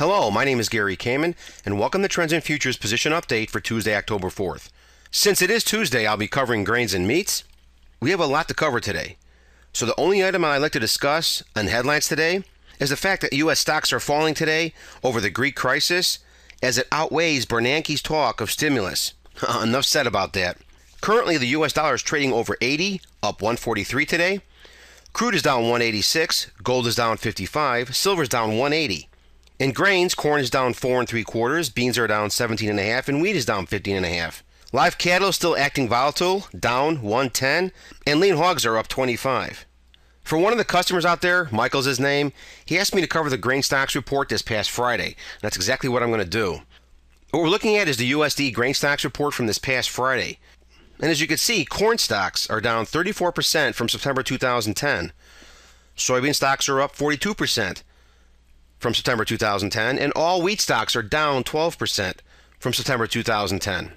Hello, my name is Gary Kamen, and welcome to Trends and Futures Position Update for Tuesday, October 4th. Since it is Tuesday, I'll be covering grains and meats. We have a lot to cover today. So the only item I'd like to discuss on headlines today is the fact that U.S. stocks are falling today over the Greek crisis as it outweighs Bernanke's talk of stimulus. Enough said about that. Currently, the U.S. dollar is trading over 80, up 143 today. Crude is down 186, gold is down 55, silver is down 180. In grains, corn is down 4 3/4, beans are down 17.5, and wheat is down 15.5. Live cattle is still acting volatile, down 110, and lean hogs are up 25. For one of the customers out there, Michael's his name, he asked me to cover the grain stocks report this past Friday. And that's exactly what I'm going to do. What we're looking at is the USD grain stocks report from this past Friday. And as you can see, corn stocks are down 34% from September 2010. Soybean stocks are up 42% from September 2010, and all wheat stocks are down 12% from September 2010.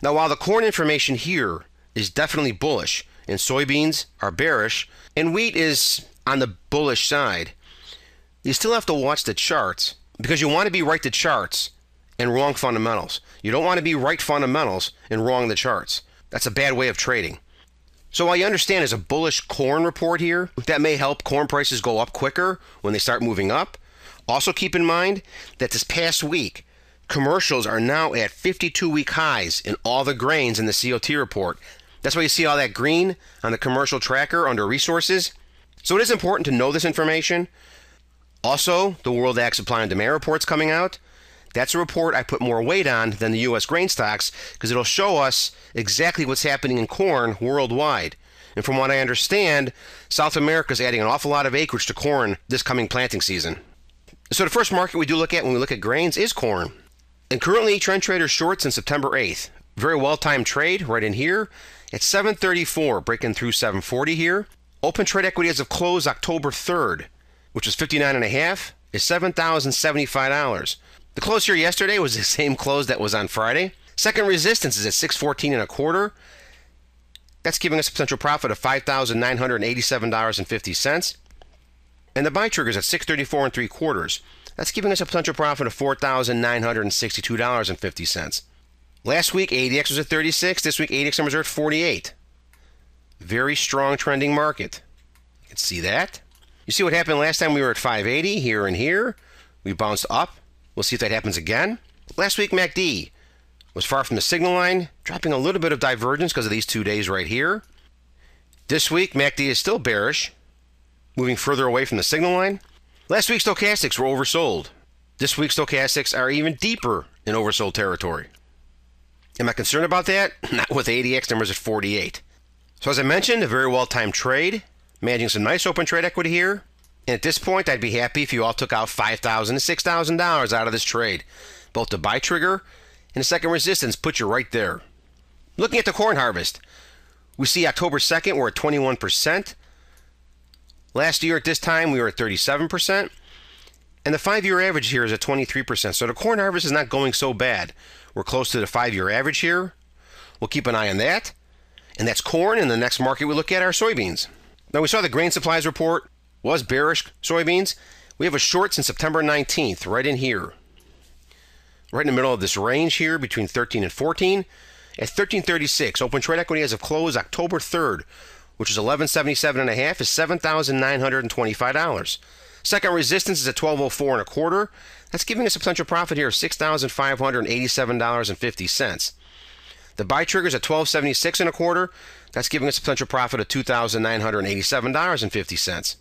Now, while the corn information here is definitely bullish, and soybeans are bearish, and wheat is on the bullish side, you still have to watch the charts, because you want to be right the charts and wrong fundamentals. You don't want to be right fundamentals and wrong the charts. That's a bad way of trading. So while you understand there's a bullish corn report here, that may help corn prices go up quicker when they start moving up. Also keep in mind that this past week, commercials are now at 52-week highs in all the grains in the COT report. That's why you see all that green on the commercial tracker under resources. So it is important to know this information. Also, the World Ag Supply and Demand report's coming out. That's a report I put more weight on than the U.S. grain stocks because it'll show us exactly what's happening in corn worldwide. And from what I understand, South America is adding an awful lot of acreage to corn this coming planting season. So the first market we do look at when we look at grains is corn. And currently, Trend Trader shorts in September 8th. Very well-timed trade right in here at 734, breaking through 740 here. Open trade equity as of close October 3rd, which was 59.5, is $7,075. The close here yesterday was the same close that was on Friday. Second resistance is at 614.25. That's giving us a potential profit of $5,987.50. And the buy trigger is at 634 3/4. That's giving us a potential profit of $4,962.50. Last week, ADX was at 36. This week, ADX numbers are at 48. Very strong trending market. You can see that. You see what happened last time we were at 580, here and here. We bounced up. We'll see if that happens again. Last week, MACD was far from the signal line, dropping a little bit of divergence because of these 2 days right here. This week, MACD is still bearish, moving further away from the signal line. Last week, stochastics were oversold. This week, stochastics are even deeper in oversold territory. Am I concerned about that? Not with ADX numbers at 48. So as I mentioned, a very well-timed trade, managing some nice open trade equity here. And at this point, I'd be happy if you all took out $5,000 to $6,000 out of this trade. Both the buy trigger and the second resistance put you right there. Looking at the corn harvest, we see October 2nd, we're at 21%. Last year at this time, we were at 37%. And the 5-year average here is at 23%. So the corn harvest is not going so bad. We're close to the 5-year average here. We'll keep an eye on that. And that's corn. And the next market we look at are soybeans. Now, we saw the grain supplies report was bearish soybeans. We have a short since September 19th, right in here. Right in the middle of this range here between 13 and 14. At 1336, open trade equity as of close October 3rd, which is 1177.5, is $7,925. Second resistance is at 1204 1/4. That's giving us a potential profit here of $6,587.50. The buy trigger is at 1276 1/4. That's giving us a potential profit of $2,987.50.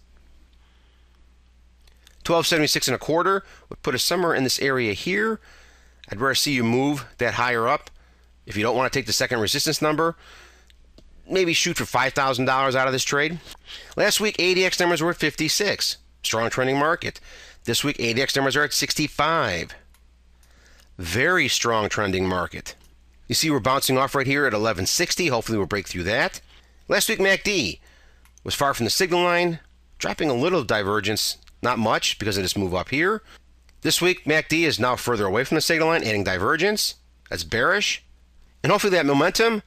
1276 1/4 would put us somewhere in this area here. I'd rather see you move that higher up. If you don't want to take the second resistance number, maybe shoot for $5,000 out of this trade. Last week, ADX numbers were at 56. Strong trending market. This week, ADX numbers are at 65. Very strong trending market. You see we're bouncing off right here at 1160. Hopefully we'll break through that. Last week, MACD was far from the signal line, dropping a little divergence. Not much because of this move up here. This week, MACD is now further away from the signal line, adding divergence. That's bearish. And hopefully that momentum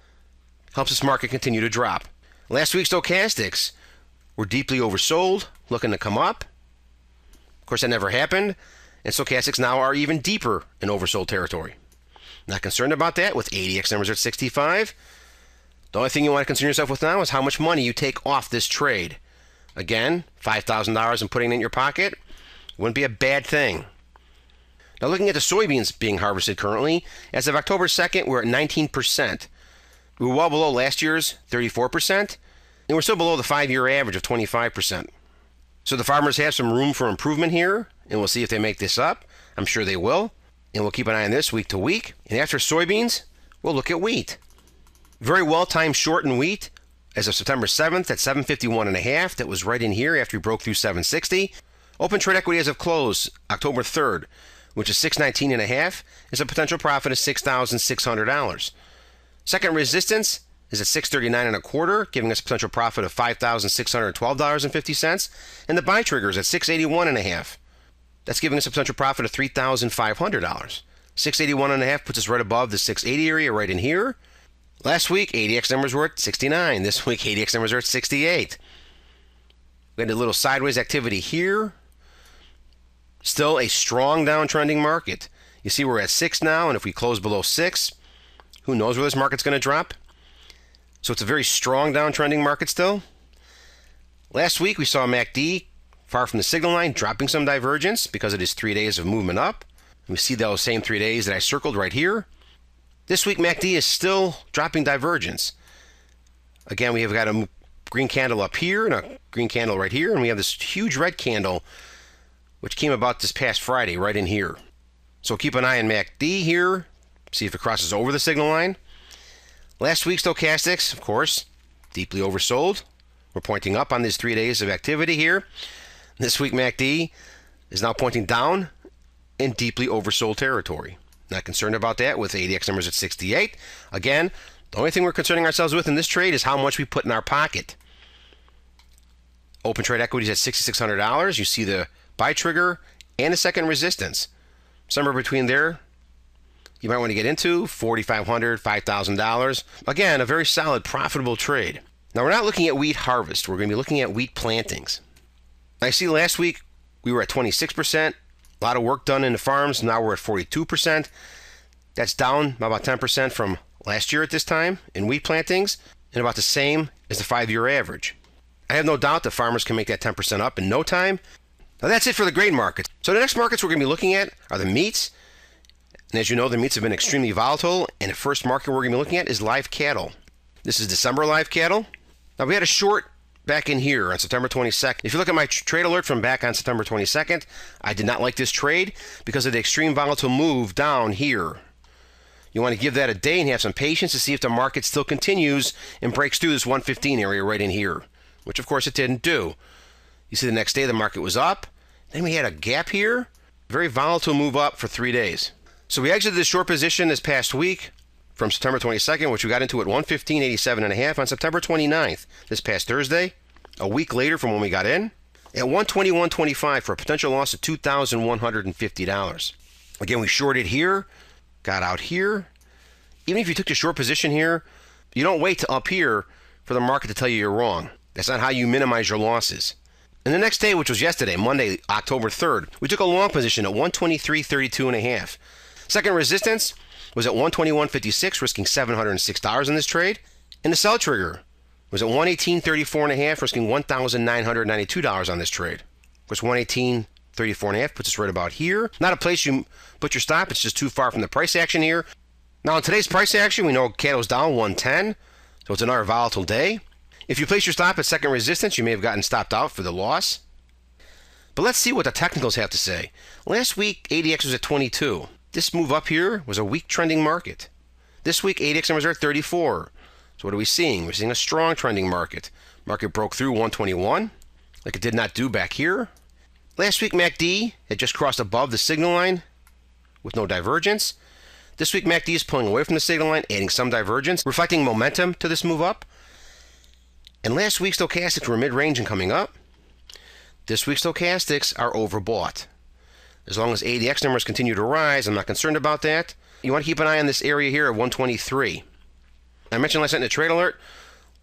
helps this market continue to drop. Last week's stochastics were deeply oversold, looking to come up. Of course, that never happened. and stochastics now are even deeper in oversold territory. Not concerned about that with ADX numbers at 65. The only thing you want to concern yourself with now is how much money you take off this trade. Again, $5,000 and putting it in your pocket wouldn't be a bad thing. Now looking at the soybeans being harvested currently, as of October 2nd, we're at 19%. We were well below last year's 34%, and we're still below the 5-year average of 25%. So the farmers have some room for improvement here, and we'll see if they make this up. I'm sure they will, and we'll keep an eye on this week to week. And after soybeans, we'll look at wheat. Very well-timed short in wheat as of September 7th at 751.5. That was right in here after we broke through 760. Open trade equity as of close, October 3rd, which is 619.5, is a potential profit of $6,600. Second resistance is at 639.25, giving us a potential profit of $5,612.50, and the buy trigger is at 681.5. That's giving us a potential profit of $3,500. 681.5 puts us right above the 680 area, right in here. Last week, ADX numbers were at 69. This week, ADX numbers are at 68. We had a little sideways activity here. Still a strong downtrending market. You see we're at 6 now, and if we close below 6, who knows where this market's going to drop? So it's a very strong downtrending market still. Last week we saw MACD far from the signal line dropping some divergence because it is 3 days of movement up. We see those same 3 days that I circled right here. This week MACD is still dropping divergence. Again, we have got a green candle up here and a green candle right here, and we have this huge red candle which came about this past Friday right in here. So keep an eye on MACD here, see if it crosses over the signal line. Last week stochastics, of course, deeply oversold. We're pointing up on these 3 days of activity here. This week MACD is now pointing down in deeply oversold territory. Not concerned about that with ADX numbers at 68. Again, the only thing we're concerning ourselves with in this trade is how much we put in our pocket. Open trade equities at $6,600. You see the buy trigger and a second resistance. Somewhere between there, you might want to get into $4,500, $5,000. Again, a very solid, profitable trade. Now, we're not looking at wheat harvest. We're going to be looking at wheat plantings. I see last week we were at 26%. A lot of work done in the farms. Now we're at 42%. That's down about 10% from last year at this time in wheat plantings, and about the same as the 5-year average. I have no doubt that farmers can make that 10% up in no time. Now, that's it for the grain market. So the next markets we're going to be looking at are the meats. And as you know, the meats have been extremely volatile, and the first market we're going to be looking at is live cattle. This is December live cattle. Now, we had a short back in here on September 22nd. If you look at my trade alert from back on September 22nd, I did not like this trade because of the extreme volatile move down here. You want to give that a day and have some patience to see if the market still continues and breaks through this 115 area right in here, which of course it didn't do. You see the next day the market was up. Then we had a gap here. Very volatile move up for 3 days. So we exited this short position this past week from September 22nd, which we got into at 115.87.5 on September 29th, this past Thursday, a week later from when we got in, at 121.25 for a potential loss of $2,150. Again, we shorted here, got out here. Even if you took the short position here, you don't wait to up here for the market to tell you you're wrong. That's not how you minimize your losses. And the next day, which was yesterday, Monday, October 3rd, we took a long position at 123.32.5. Second resistance was at 121.56, risking $706 in this trade. And the sell trigger was at 118.34.5, risking $1,992 on this trade. Of course, 118.34.5 puts us right about here. Not a place you put your stop. It's just too far from the price action here. Now, in today's price action, we know cattle's down 110, so it's another volatile day. If you place your stop at second resistance, you may have gotten stopped out for the loss. But let's see what the technicals have to say. Last week, ADX was at 22. This move up here was a weak trending market. This week, ADX numbers are at 34. So what are we seeing? We're seeing a strong trending market. Market broke through 121, like it did not do back here. Last week, MACD had just crossed above the signal line with no divergence. This week, MACD is pulling away from the signal line, adding some divergence, reflecting momentum to this move up. And last week's stochastics were mid-range and coming up. This week's stochastics are overbought. As long as ADX numbers continue to rise, I'm not concerned about that. You want to keep an eye on this area here at 123. I mentioned last night in the trade alert,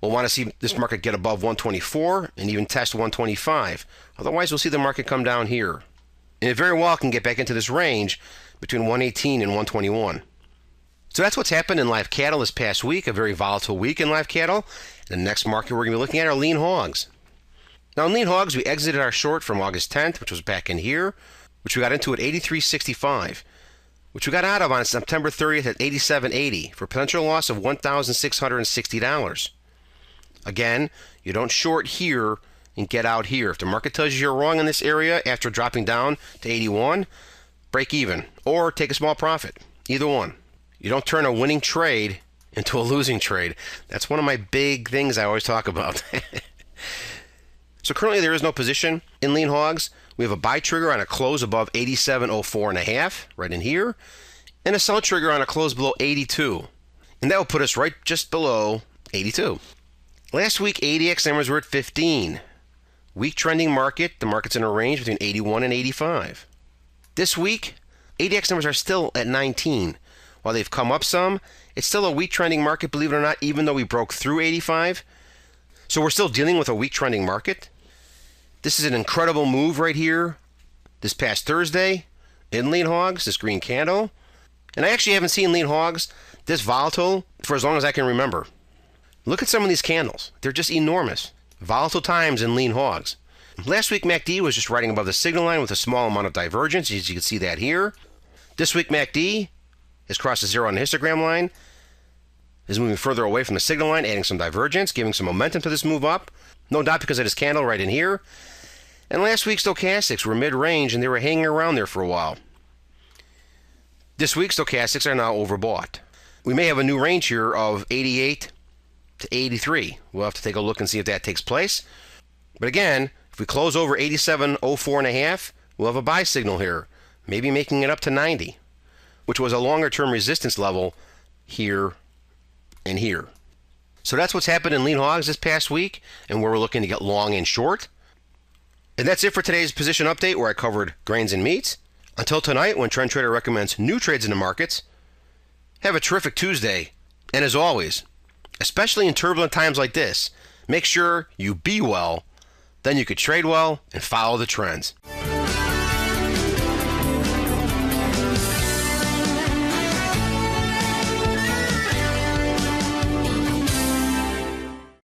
we'll want to see this market get above 124 and even test 125. Otherwise, we'll see the market come down here. and it very well can get back into this range between 118 and 121. So that's what's happened in live cattle this past week, a very volatile week in live cattle. And the next market we're going to be looking at are lean hogs. Now in lean hogs, we exited our short from August 10th, which was back in here, which we got into at 83.65, which we got out of on September 30th at 87.80 for a potential loss of $1,660. Again, you don't short here and get out here. If the market tells you you're wrong in this area after dropping down to 81, break even or take a small profit. Either one. You don't turn a winning trade into a losing trade. That's one of my big things I always talk about. So currently there is no position in lean hogs. We have a buy trigger on a close above 87.04.5 right in here, and a sell trigger on a close below 82. And that will put us right just below 82. Last week, ADX numbers were at 15. Weak trending market, the market's in a range between 81 and 85. This week, ADX numbers are still at 19. While they've come up some, it's still a weak trending market, believe it or not, even though we broke through 85. So we're still dealing with a weak trending market. This is an incredible move right here this past Thursday in lean hogs, this green candle. And I actually haven't seen lean hogs this volatile for as long as I can remember. Look at some of these candles. They're just enormous. Volatile times in lean hogs. Last week, MACD was just riding above the signal line with a small amount of divergence, as you can see that here. This week, MACD has crossed the zero on the histogram line, is moving further away from the signal line, adding some divergence, giving some momentum to this move up. No doubt because of this candle right in here. And last week, stochastics were mid-range and they were hanging around there for a while. This week, stochastics are now overbought. We may have a new range here of 88 to 83. We'll have to take a look and see if that takes place. But again, if we close over 87.04.5, we'll have a buy signal here, maybe making it up to 90, which was a longer-term resistance level here and here. So that's what's happened in lean hogs this past week and where we're looking to get long and short. And that's it for today's position update where I covered grains and meats. Until tonight, when Trend Trader recommends new trades in the markets, have a terrific Tuesday. And as always, especially in turbulent times like this, make sure you be well, then you could trade well and follow the trends.